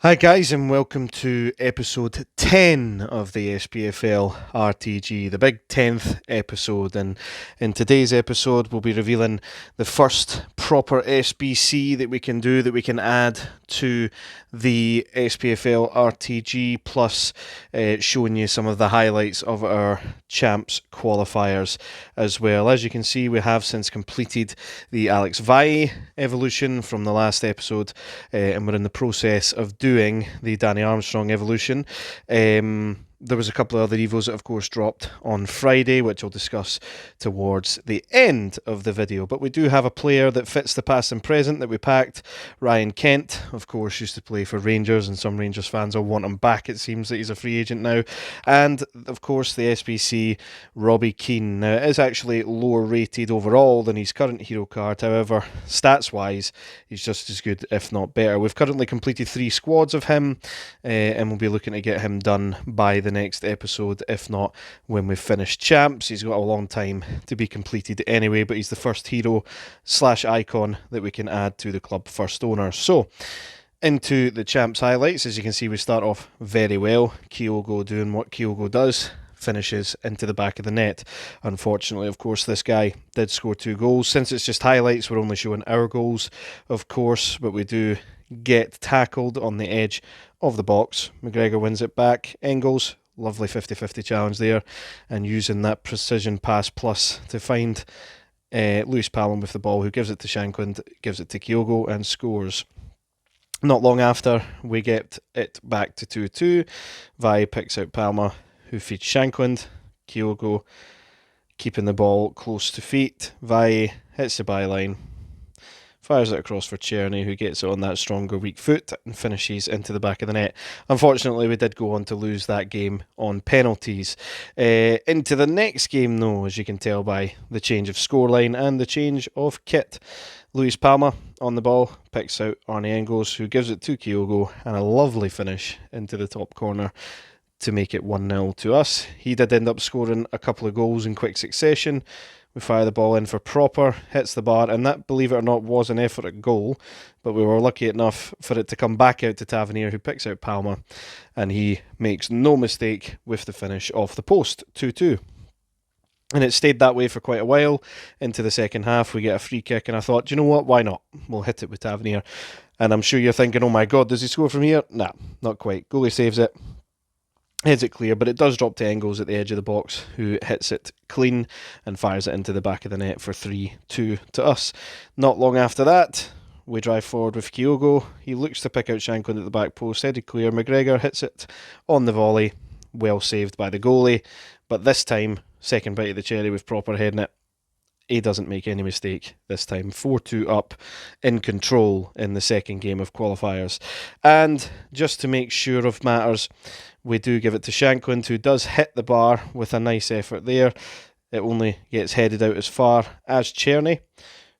Hi guys, and welcome to episode 10 of the Spfl RTG, the big 10th episode. And in today's episode we'll be revealing the first proper SBC that we can do, that we can add to the Spfl RTG, plus showing you some of the highlights of our champs qualifiers as well. As you can see, we have since completed the Alex Valle evolution from the last episode, and we're in the process of doing the Danny Armstrong evolution. There was a couple of other evos that of course dropped on Friday, which I'll discuss towards the end of the video. But we do have a player that fits the past and present that we packed. Ryan Kent, of course, used to play for Rangers, and some Rangers fans will want him back. It seems that he's a free agent now. And of course the SBC Robbie Keane. Now, it is actually lower rated overall than his current hero card. However, stats wise, he's just as good, if not better. We've currently completed 3 squads of him, and we'll be looking to get him done by the next episode, if not when we've finished champs. He's got a long time to be completed anyway, but he's the first hero / icon that we can add to the club first owner. So, into the champs highlights. As you can see, we start off very well. Kyogo doing what Kyogo does, finishes into the back of the net. Unfortunately, of course, this guy did score 2 goals. Since it's just highlights, we're only showing our goals, of course, but we do get tackled on the edge of the box. McGregor wins it back. Engels, lovely 50-50 challenge there, and using that precision pass plus to find Lewis Palom with the ball, who gives it to Shankland, gives it to Kyogo, and scores. Not long after, we get it back to 2-2. Vai picks out Palma, who feeds Shankland. Kyogo keeping the ball close to feet. Vai hits the byline, fires it across for Czerny, who gets it on that stronger weak foot and finishes into the back of the net. Unfortunately, we did go on to lose that game on penalties. Into the next game, though, as you can tell by the change of scoreline and the change of kit. Luis Palma on the ball picks out Arne Engels, who gives it to Kyogo, and a lovely finish into the top corner to make it 1-0 to us. He did end up scoring a couple of goals in quick succession. We fire the ball in for Proper, hits the bar, and that, believe it or not, was an effort at goal, but we were lucky enough for it to come back out to Tavernier, who picks out Palma, and he makes no mistake with the finish off the post, 2-2. And it stayed that way for quite a while. Into the second half, we get a free kick, and I thought, do you know what, why not? We'll hit it with Tavernier. And I'm sure you're thinking, oh my god, does he score from here? Nah, not quite. Goalie saves it, heads it clear, but it does drop to Engels at the edge of the box, who hits it clean and fires it into the back of the net for 3-2 to us. Not long after that, we drive forward with Kyogo. He looks to pick out Shankland at the back post, headed clear. McGregor hits it on the volley, well saved by the goalie, but this time, second bite of the cherry with Proper heading it. He doesn't make any mistake this time. 4-2 up, in control in the second game of qualifiers. And just to make sure of matters, we do give it to Shankland, who does hit the bar with a nice effort there. It only gets headed out as far as Czerny,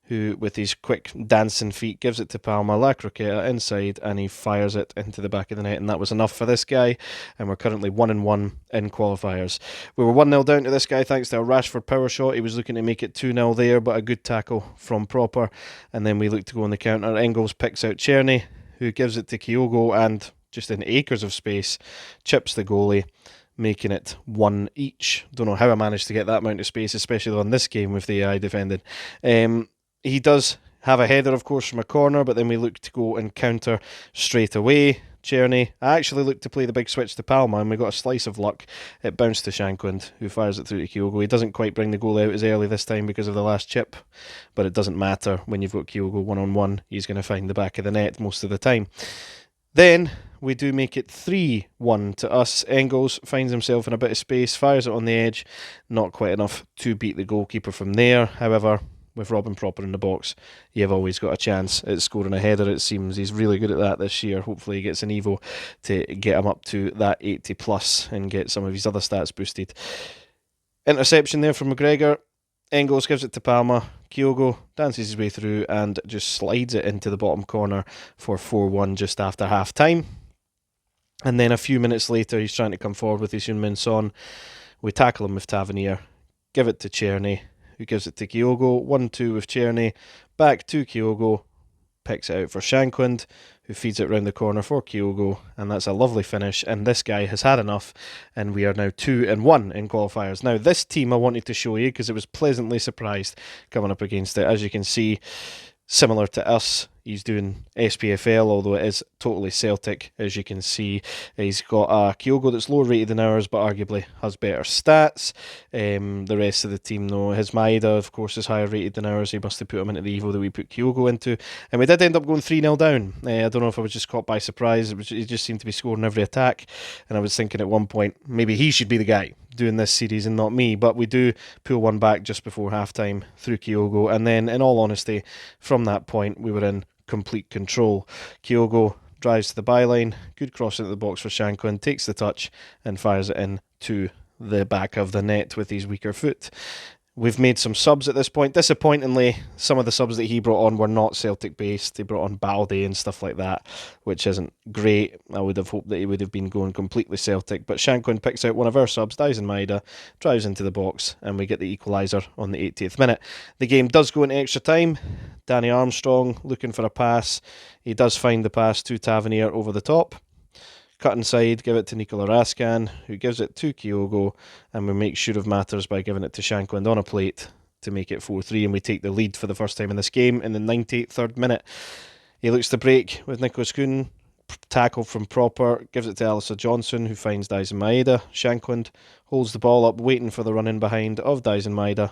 who with his quick dancing feet gives it to Palma, La Croqueta inside, and he fires it into the back of the net, and that was enough for this guy, and we're currently 1-1 in qualifiers. We were 1-0 down to this guy thanks to a Rashford power shot. He was looking to make it 2-0 there, but a good tackle from Proper, and then we look to go on the counter. Engels picks out Czerny, who gives it to Kyogo, and just in acres of space, chips the goalie, making it 1 each. Don't know how I managed to get that amount of space, especially on this game with the AI defending. He does have a header, of course, from a corner, but then we look to go and counter straight away. Czerny, I actually looked to play the big switch to Palma, and we got a slice of luck. It bounced to Shankland, who fires it through to Kyogo. He doesn't quite bring the goal out as early this time because of the last chip, but it doesn't matter when you've got Kyogo 1-on-1. He's going to find the back of the net most of the time. Then we do make it 3-1 to us. Engels finds himself in a bit of space, fires it on the edge, not quite enough to beat the goalkeeper from there. However, with Robin Proper in the box, you've always got a chance at scoring a header, it seems. He's really good at that this year. Hopefully he gets an Evo to get him up to that 80 plus and get some of his other stats boosted. Interception there from McGregor. Engels gives it to Palma. Kyogo dances his way through and just slides it into the bottom corner for 4-1 just after half time. And then a few minutes later, he's trying to come forward with Heung-min Son. We tackle him with Tavernier, give it to Czerny, who gives it to Kyogo. 1-2 with Czerny, back to Kyogo, picks it out for Shankland, who feeds it round the corner for Kyogo, and that's a lovely finish. And this guy has had enough, and we are now 2-1 in qualifiers. Now, this team I wanted to show you because it was pleasantly surprised coming up against it. As you can see, similar to us, he's doing SPFL, although it is totally Celtic. As you can see, he's got a Kyogo that's lower rated than ours, but arguably has better stats. The rest of the team, though, his Maeda, of course, is higher rated than ours. He must have put him into the Evo that we put Kyogo into. And we did end up going 3-0 down. I don't know if I was just caught by surprise. He just seemed to be scoring every attack. And I was thinking at one point, maybe he should be the guy doing this series and not me. But we do pull one back just before halftime through Kyogo. And then, in all honesty, from that point, we were in complete control. Kyogo drives to the byline, good cross into the box for Shankland, takes the touch and fires it in to the back of the net with his weaker foot. We've made some subs at this point. Disappointingly, some of the subs that he brought on were not Celtic based. He brought on Balde and stuff like that, which isn't great. I would have hoped that he would have been going completely Celtic. But Shankland picks out one of our subs, Dyson Maeda, drives into the box, and we get the equaliser on the 80th minute. The game does go into extra time. Danny Armstrong looking for a pass. He does find the pass to Tavernier over the top. Cut inside, give it to Nikola Raskan, who gives it to Kyogo, and we make sure of matters by giving it to Shankland on a plate to make it 4-3, and we take the lead for the first time in this game in the 93rd minute. He looks to break with Nicholas Kuhn, tackle from Proper, gives it to Alistair Johnson, who finds Dyson Maeda. Shankland holds the ball up, waiting for the run in behind of Dyson Maeda.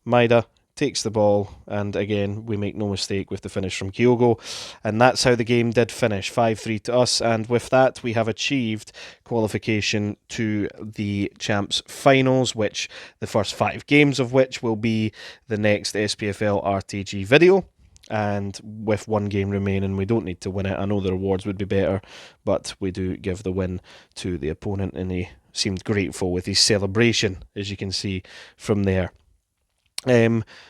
Maeda takes the ball, and again we make no mistake with the finish from Kyogo, and that's how the game did finish, 5-3 to us. And with that, we have achieved qualification to the Champs Finals, which the first 5 games of which will be the next SPFL RTG video. And with 1 game remaining, we don't need to win it. I know the rewards would be better, but we do give the win to the opponent, and he seemed grateful with his celebration, as you can see from there.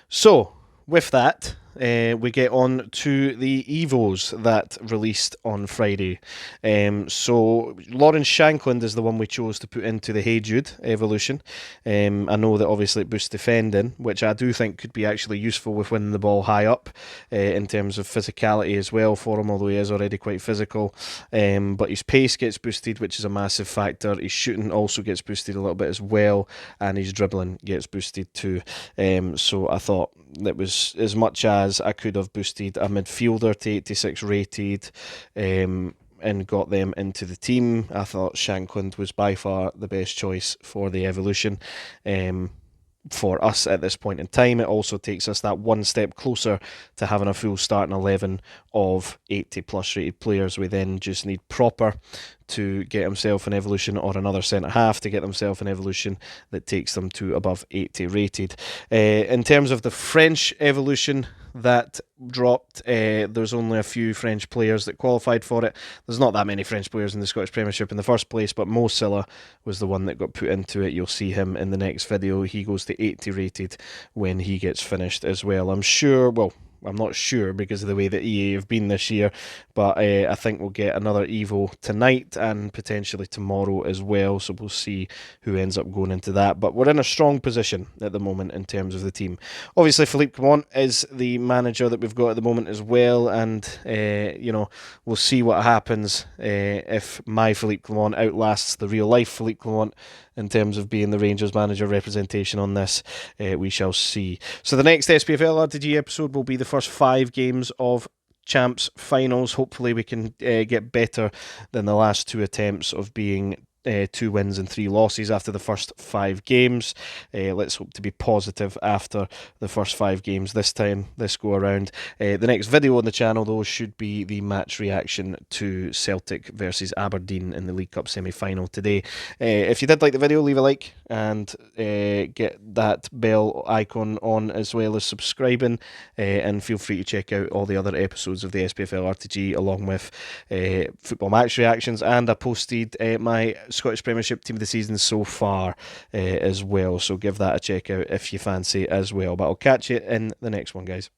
So, with that, we get on to the Evos that released on Friday. So Lawrence Shankland is the one we chose to put into the Hey Jude evolution. I know that obviously it boosts defending, which I do think could be actually useful with winning the ball high up, in terms of physicality as well for him, although he is already quite physical. But his pace gets boosted, which is a massive factor. His shooting also gets boosted a little bit as well, and his dribbling gets boosted too. So I thought that was as much as I could have boosted a midfielder to 86 rated, and got them into the team. I thought Shankland was by far the best choice for the evolution. For us at this point in time, it also takes us that one step closer to having a full starting 11 of 80 plus rated players. We then just need Proper to get himself an evolution, or another centre half to get themselves an evolution that takes them to above 80 rated. In terms of the French evolution that dropped, there's only a few French players that qualified for it. There's not that many French players in the Scottish Premiership in the first place, but Mo Silla was the one that got put into it. You'll see him in the next video. He goes to 80 rated when he gets finished as well. I'm not sure because of the way that EA have been this year, but I think we'll get another Evo tonight and potentially tomorrow as well, so we'll see who ends up going into that. But we're in a strong position at the moment in terms of the team. Obviously, Philippe Clement is the manager that we've got at the moment as well, and we'll see what happens if my Philippe Clement outlasts the real life Philippe Clement in terms of being the Rangers manager representation on this. We shall see. So the next SPFL RTG episode will be the first 5 games of Champs Finals. Hopefully we can get better than the last 2 attempts of being 2 wins and 3 losses after the first 5 games. Let's hope to be positive after the first 5 games this go around. The next video on the channel though should be the match reaction to Celtic versus Aberdeen in the League Cup semi-final today. If you did like the video, leave a like and get that bell icon on, as well as subscribing, and feel free to check out all the other episodes of the SPFL RTG along with football match reactions, and I posted my Scottish Premiership team of the season so far as well, so give that a check out if you fancy as well. But I'll catch you in the next one, guys.